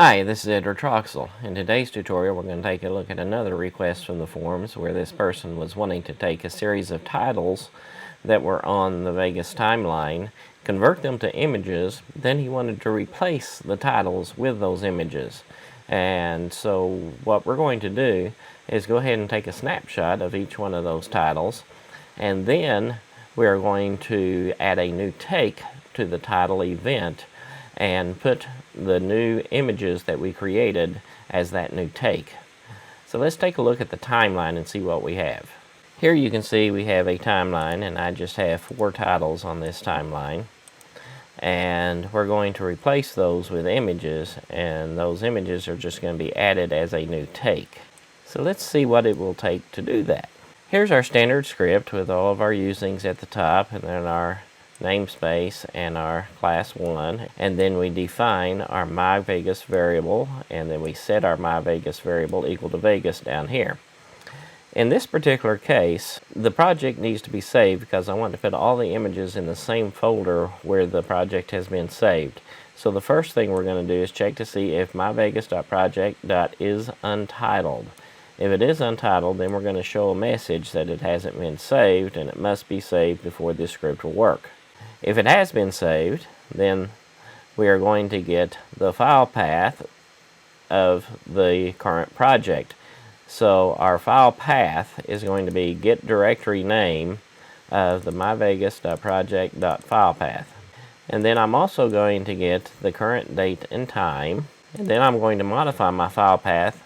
Hi, this is Edward Troxel. In today's tutorial, we're going to take a look at another request from the forums where this person was wanting to take a series of titles that were on the Vegas timeline, convert them to images, then he wanted to replace the titles with those images. And so what we're going to do is go ahead and take a snapshot of each one of those titles, and then we are going to add a new take to the title event and put the new images that we created as that new take. So let's take a look at the timeline and see what we have. Here you can see we have a timeline, and I just have 4 titles on this timeline, and we're going to replace those with images, and those images are just going to be added as a new take. So let's see what it will take to do that. Here's our standard script with all of our usings at the top, and then our namespace and our class 1, and then we define our myVegas variable, and then we set our myVegas variable equal to Vegas down here. In this particular case, the project needs to be saved because I want to put all the images in the same folder where the project has been saved. So the first thing we're going to do is check to see if myvegas.project.isUntitled. If it is untitled, then we're going to show a message that it hasn't been saved, and it must be saved before this script will work. If it has been saved, then we are going to get the file path of the current project. So our file path is going to be get directory name of the myvegas.project.filepath. And then I'm also going to get the current date and time, and then I'm going to modify my file path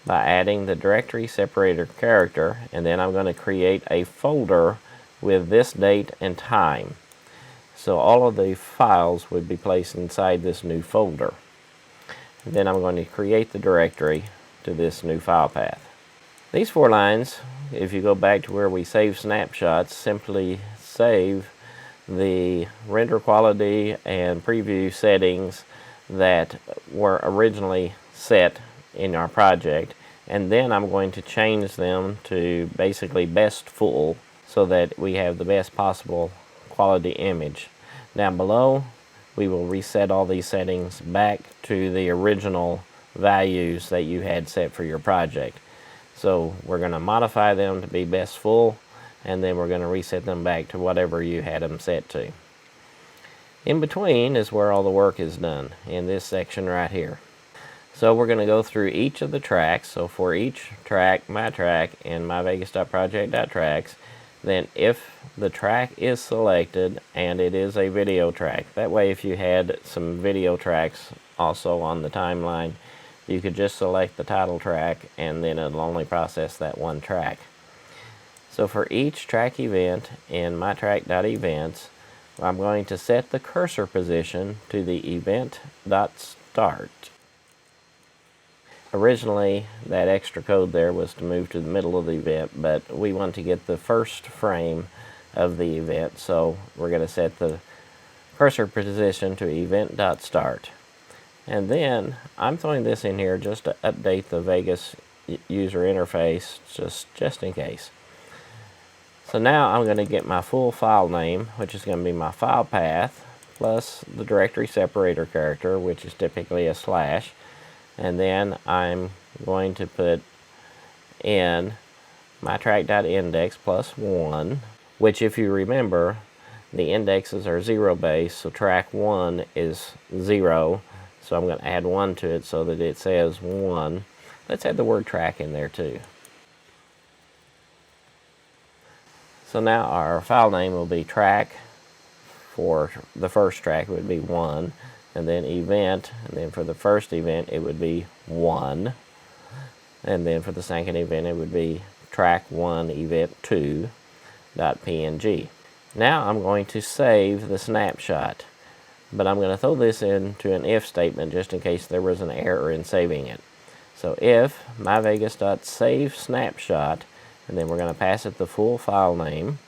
by adding the directory separator character, and then I'm going to create a folder with this date and time. So all of the files would be placed inside this new folder. And then I'm going to create the directory to this new file path. These 4 lines, if you go back to where we save snapshots, simply save the render quality and preview settings that were originally set in our project, and then I'm going to change them to basically best full so that we have the best possible quality image. Down below, we will reset all these settings back to the original values that you had set for your project. So we're going to modify them to be best full, and then we're going to reset them back to whatever you had them set to. In between is where all the work is done, in this section right here. So we're going to go through each of the tracks. So for each track, my track, and myvegas.project.tracks, then if the track is selected and it is a video track, that way if you had some video tracks also on the timeline, you could just select the title track and then it'll only process that one track. So for each track event in mytrack.events, I'm going to set the cursor position to the event.start. Originally, that extra code there was to move to the middle of the event, but we want to get the first frame of the event, so we're going to set the cursor position to event.start. And then I'm throwing this in here just to update the Vegas user interface, just in case. So now I'm going to get my full file name, which is going to be my file path, plus the directory separator character, which is typically a slash. And then I'm going to put in my track.index plus 1, which, if you remember, the indexes are 0 base, so track 1 is 0. So I'm going to add 1 to it so that it says 1. Let's add the word track in there too. So now our file name will be track. For the first track it would be 1. And then event, and then for the first event it would be 1, and then for the second event it would be track 1 event 2.png. Now I'm going to save the snapshot, but I'm going to throw this into an if statement just in case there was an error in saving it. So if myvegas.saveSnapshot, and then we're going to pass it the full file name,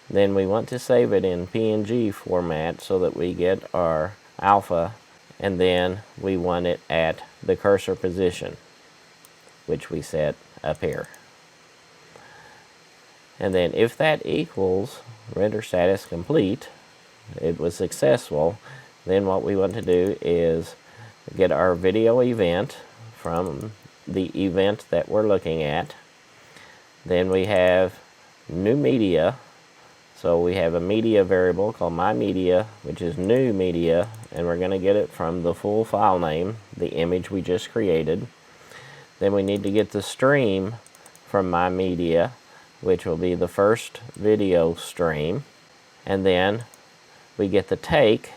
then we want to save it in PNG format so that we get our alpha, and then we want it at the cursor position, which we set up here. And then if that equals render status complete, it was successful, then what we want to do is get our video event from the event that we're looking at. Then we have new media. So we have a media variable called myMedia, which is new media, and we're going to get it from the full file name, the image we just created. Then we need to get the stream from myMedia, which will be the first video stream. And then we get the take.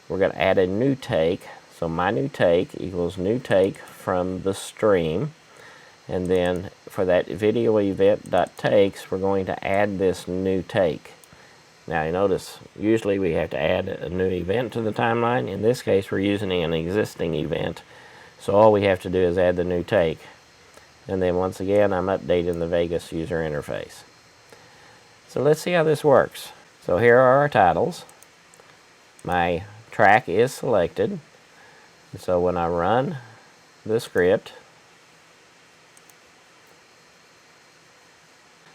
We're going to add a new take. So my new take equals new take from the stream. And then for that video event.takes, we're going to add this new take. Now you notice, usually we have to add a new event to the timeline. In this case, we're using an existing event. So all we have to do is add the new take. And then once again, I'm updating the Vegas user interface. So let's see how this works. So here are our titles. My track is selected. So when I run the script,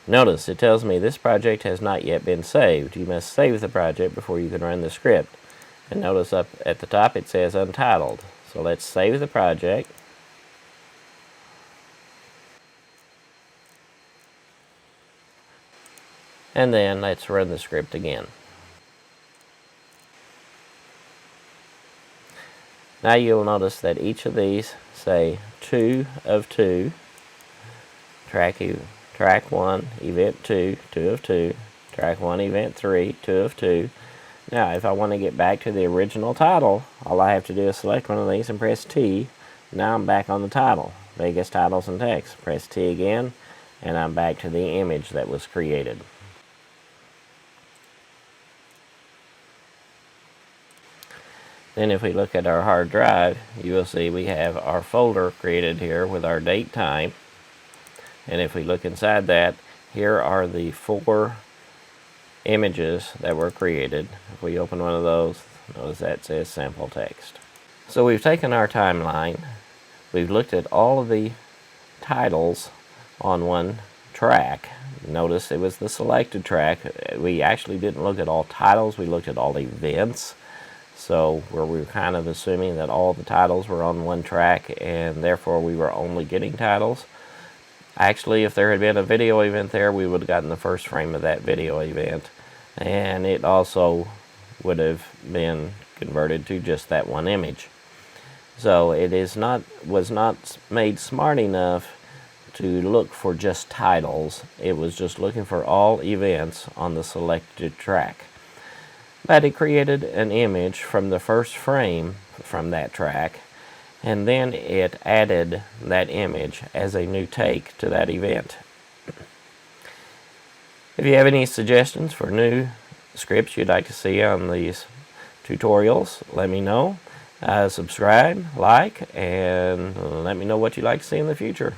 notice it tells me this project has not yet been saved. You must save the project before you can run the script. And notice up at the top it says untitled. So let's save the project. And then let's run the script again. Now you'll notice that each of these say 2 of 2, track 1, event 2, 2 of 2, track 1, event 3, 2 of 2. Now if I want to get back to the original title, all I have to do is select one of these and press T. Now I'm back on the title, Vegas Titles and Text. Press T again, and I'm back to the image that was created. Then if we look at our hard drive, you will see we have our folder created here with our date time. And if we look inside that, here are the 4 images that were created. If we open one of those, notice that says sample text. So we've taken our timeline, we've looked at all of the titles on one track. Notice it was the selected track. We actually didn't look at all titles, we looked at all events. So where we were kind of assuming that all the titles were on one track and therefore we were only getting titles. Actually, if there had been a video event there, we would have gotten the first frame of that video event, and it also would have been converted to just that one image. So it was not made smart enough to look for just titles. It was just looking for all events on the selected track. But it created an image from the first frame from that track, and then it added that image as a new take to that event. If you have any suggestions for new scripts you'd like to see on these tutorials, let me know. Subscribe, like, and let me know what you'd like to see in the future.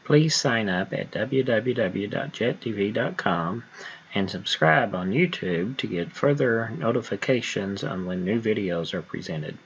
Please sign up at www.JETDV.com and subscribe on YouTube to get further notifications on when new videos are presented.